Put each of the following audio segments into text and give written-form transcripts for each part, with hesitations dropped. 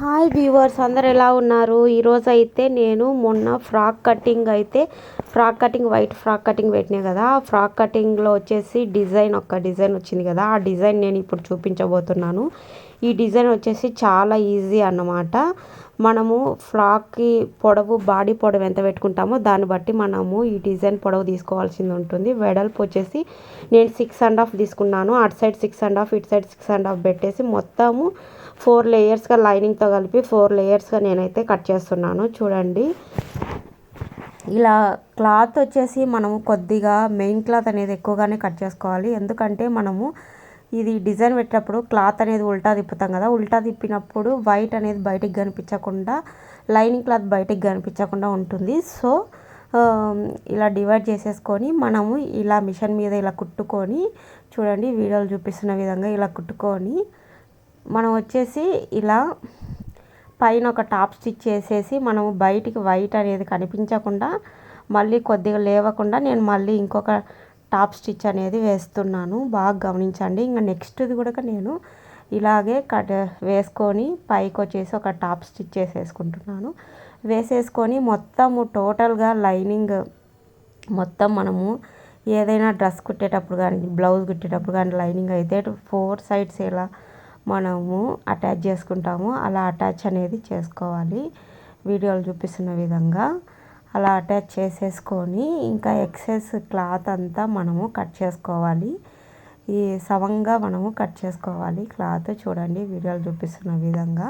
Hi viewers, అందరు ఎలా ఉన్నారు? ఈరోజు అయితే నేను మొన్న frock cutting white frock cutting పెట్టినా కదా. ఆ ఫ్రాక్ కటింగ్లో వచ్చేసి ఒక డిజైన్ వచ్చింది కదా. ఆ డిజైన్ నేను ఇప్పుడు చూపించబోతున్నాను. ఈ డిజైన్ వచ్చేసి చాలా ఈజీ అన్నమాట. మనము ఫ్రాక్కి బాడీ పొడవు ఎంత పెట్టుకుంటామో దాన్ని బట్టి మనము ఈ డిజైన్ పొడవు తీసుకోవాల్సింది ఉంటుంది. వెడల్పు వచ్చేసి నేను 6.5 తీసుకున్నాను. అటు సైడ్ 6.5, ఇటు సైడ్ 6.5 పెట్టేసి మొత్తము 4 లేయర్స్గా లైనింగ్తో కలిపి 4 లేయర్స్గా నేనైతే కట్ చేస్తున్నాను. చూడండి, ఇలా క్లాత్ వచ్చేసి మనము కొద్దిగా మెయిన్ క్లాత్ అనేది ఎక్కువగానే కట్ చేసుకోవాలి. ఎందుకంటే మనము ఇది డిజైన్ పెట్టినప్పుడు క్లాత్ అనేది ఉల్టా తిప్పుతాం కదా. ఉల్టా తిప్పినప్పుడు వైట్ అనేది బయటికి కనిపించకుండా, లైనింగ్ క్లాత్ బయటికి కనిపించకుండా ఉంటుంది. సో ఇలా డివైడ్ చేసేసుకొని మనము ఇలా మిషన్ మీద ఇలా కుట్టుకొని, చూడండి వీడియోలు చూపిస్తున్న విధంగా ఇలా కుట్టుకొని మనం వచ్చేసి ఇలా పైన ఒక టాప్ స్టిచ్ చేసేసి మనము బయటికి వైట్ అనేది కనిపించకుండా, మళ్ళీ కొద్దిగా లేవకుండా నేను మళ్ళీ ఇంకొక టాప్ స్టిచ్ అనేది వేస్తున్నాను. బాగా గమనించండి. ఇంకా నెక్స్ట్ది కూడా నేను ఇలాగే వేసుకొని పైకి వచ్చేసి ఒక టాప్ స్టిచ్ వేసేసుకుంటున్నాను. వేసేసుకొని మొత్తము టోటల్గా లైనింగ్ మొత్తం మనము ఏదైనా డ్రెస్ కుట్టేటప్పుడు కానీ, బ్లౌజ్ కుట్టేటప్పుడు కానీ లైనింగ్ అయితే 4 సైడ్స్ ఇలా మనము అటాచ్ చేసుకుంటాము. అలా అటాచ్ అనేది చేసుకోవాలి. వీడియోలు చూపిస్తున్న విధంగా అలా అటాచ్ చేసేసుకొని ఇంకా ఎక్సెస్ క్లాత్ అంతా మనము కట్ చేసుకోవాలి. ఈ సమంగా మనము కట్ చేసుకోవాలి క్లాత్. చూడండి వీడియోలు చూపిస్తున్న విధంగా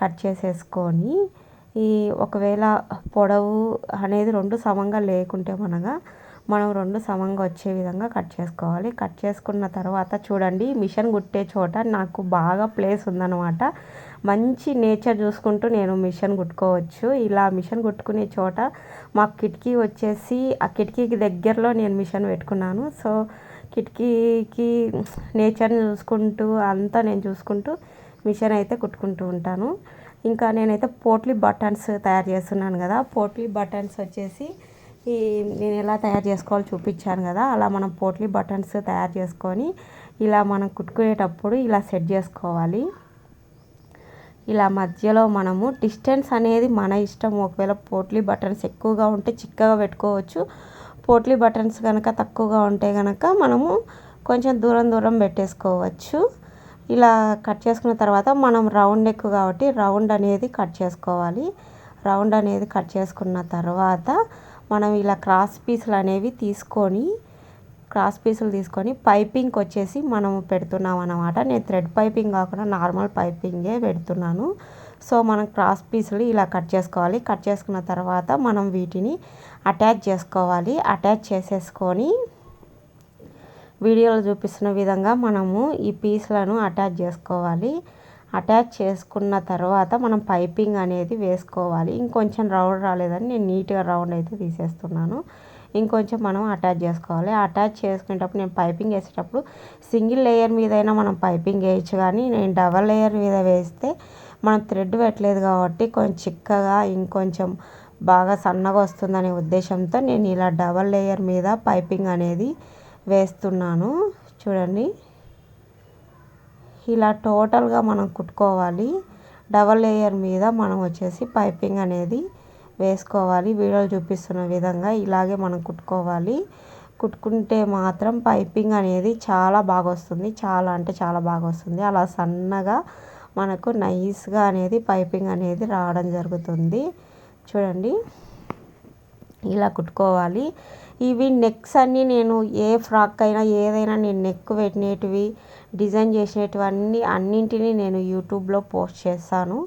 కట్ చేసేసుకొని, ఒకవేళ పొడవు అనేది 2 సమంగా లేకుంటే మనం 2 సమంగా వచ్చే విధంగా కట్ చేసుకోవాలి. కట్ చేసుకున్న తర్వాత చూడండి, మిషన్ కుట్టే చోట నాకు బాగా ప్లేస్ ఉందన్నమాట. మంచి నేచర్ చూసుకుంటూ నేను మిషన్ కుట్టుకోవచ్చు. ఇలా మిషన్ కుట్టుకునే చోట మాకు కిటికీ వచ్చేసి ఆ కిటికీకి దగ్గరలో నేను మిషన్ పెట్టుకున్నాను. సో కిటికీకి నేచర్ని చూసుకుంటూ అంతా నేను చూసుకుంటూ మిషన్ అయితే కుట్టుకుంటూ ఉంటాను. ఇంకా నేనైతే పోట్లీ బటన్స్ తయారు చేస్తున్నాను కదా. పోట్లీ బటన్స్ వచ్చేసి నేను ఎలా తయారు చేసుకోవాలో చూపించాను కదా. అలా మనం పోట్లీ బటన్స్ తయారు చేసుకొని ఇలా మనం కుట్టుకునేటప్పుడు ఇలా సెట్ చేసుకోవాలి. ఇలా మధ్యలో మనము డిస్టెన్స్ అనేది మన ఇష్టం. ఒకవేళ పోట్లీ బటన్స్ ఎక్కువగా ఉంటే చిక్కగా పెట్టుకోవచ్చు. పోట్లీ బటన్స్ కనుక తక్కువగా ఉంటే కనుక మనము కొంచెం దూరం పెట్టేసుకోవచ్చు. ఇలా కట్ చేసుకున్న తర్వాత మనం రౌండ్ నెక్ కాబట్టి రౌండ్ అనేది కట్ చేసుకోవాలి. రౌండ్ అనేది కట్ చేసుకున్న తర్వాత మనం ఇలా క్రాస్ పీసులు తీసుకొని పైపింగ్కి వచ్చేసి మనము పెడుతున్నాం అన్నమాట. నేను థ్రెడ్ పైపింగ్ కాకుండా నార్మల్ పైపింగే పెడుతున్నాను. సో మనం క్రాస్ పీసులు ఇలా కట్ చేసుకోవాలి. కట్ చేసుకున్న తర్వాత మనం వీటిని అటాచ్ చేసుకోవాలి. అటాచ్ చేసేసుకొని వీడియోలో చూపిస్తున్న విధంగా మనము ఈ పీసులను అటాచ్ చేసుకోవాలి. అటాచ్ చేసుకున్న తర్వాత మనం పైపింగ్ అనేది వేసుకోవాలి. ఇంకొంచెం రౌండ్ రాలేదని నేను నీట్గా రౌండ్ అయితే తీసేస్తున్నాను. ఇంకొంచెం మనం అటాచ్ చేసుకోవాలి. అటాచ్ చేసుకునేటప్పుడు నేను పైపింగ్ వేసేటప్పుడు సింగిల్ లేయర్ మీదైనా మనం పైపింగ్ వేయచ్చు, కానీ నేను డబల్ లేయర్ మీద వేస్తే మనం థ్రెడ్ పెట్టలేదు కాబట్టి కొంచెం చిక్కగా ఇంకొంచెం బాగా సన్నగా వస్తుందనే ఉద్దేశంతో నేను ఇలా డబల్ లేయర్ మీద పైపింగ్ అనేది వేస్తున్నాను. చూడండి, ఇలా టోటల్గా మనం కుట్టుకోవాలి. డబల్ లేయర్ మీద మనం వచ్చేసి పైపింగ్ అనేది వేసుకోవాలి. వీడియోలు చూపిస్తున్న విధంగా ఇలాగే మనం కుట్టుకోవాలి. కుట్టుకుంటే మాత్రం పైపింగ్ అనేది చాలా బాగా వస్తుంది. చాలా అంటే చాలా బాగా వస్తుంది. అలా సన్నగా మనకు నైస్గా అనేది పైపింగ్ అనేది రావడం జరుగుతుంది. చూడండి, ఇలా కుట్టుకోవాలి. ఇవి నెక్స్ అన్నీ నేను ఏ ఫ్రాక్ అయినా ఏదైనా నేను నెక్ పెట్టినవి డిజైన్ చేసినటువన్నీ అన్నింటినీ నేను యూట్యూబ్లో పోస్ట్ చేస్తాను.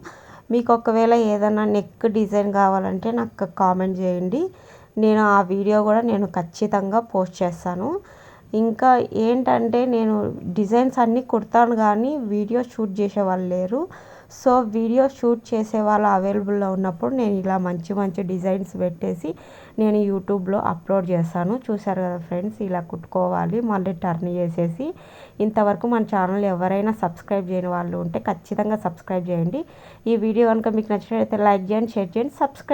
మీకు ఒకవేళ ఏదైనా నెక్ డిజైన్ కావాలంటే నాకు కామెంట్ చేయండి. నేను ఆ వీడియో కూడా నేను ఖచ్చితంగా పోస్ట్ చేస్తాను. ఇంకా ఏంటంటే నేను డిజైన్స్ అన్నీ కుడతాను కానీ వీడియో షూట్ చేసే వాళ్ళు లేరు. సో వీడియో షూట్ చేసే వాళ్ళు అవైలబుల్లో ఉన్నప్పుడు నేను ఇలా మంచి డిజైన్స్ పెట్టేసి నేను యూట్యూబ్లో అప్లోడ్ చేస్తాను. చూసారు కదా ఫ్రెండ్స్, ఇలా కుట్టుకోవాలి. మళ్ళీ టర్న్ చేసేసి ఇంతవరకు మన ఛానల్ ఎవరైనా సబ్స్క్రైబ్ చేయని వాళ్ళు ఉంటే ఖచ్చితంగా సబ్స్క్రైబ్ చేయండి. ఈ వీడియో కనుక మీకు నచ్చినట్లయితే లైక్ చేయండి, షేర్ చేయండి, సబ్స్క్రైబ్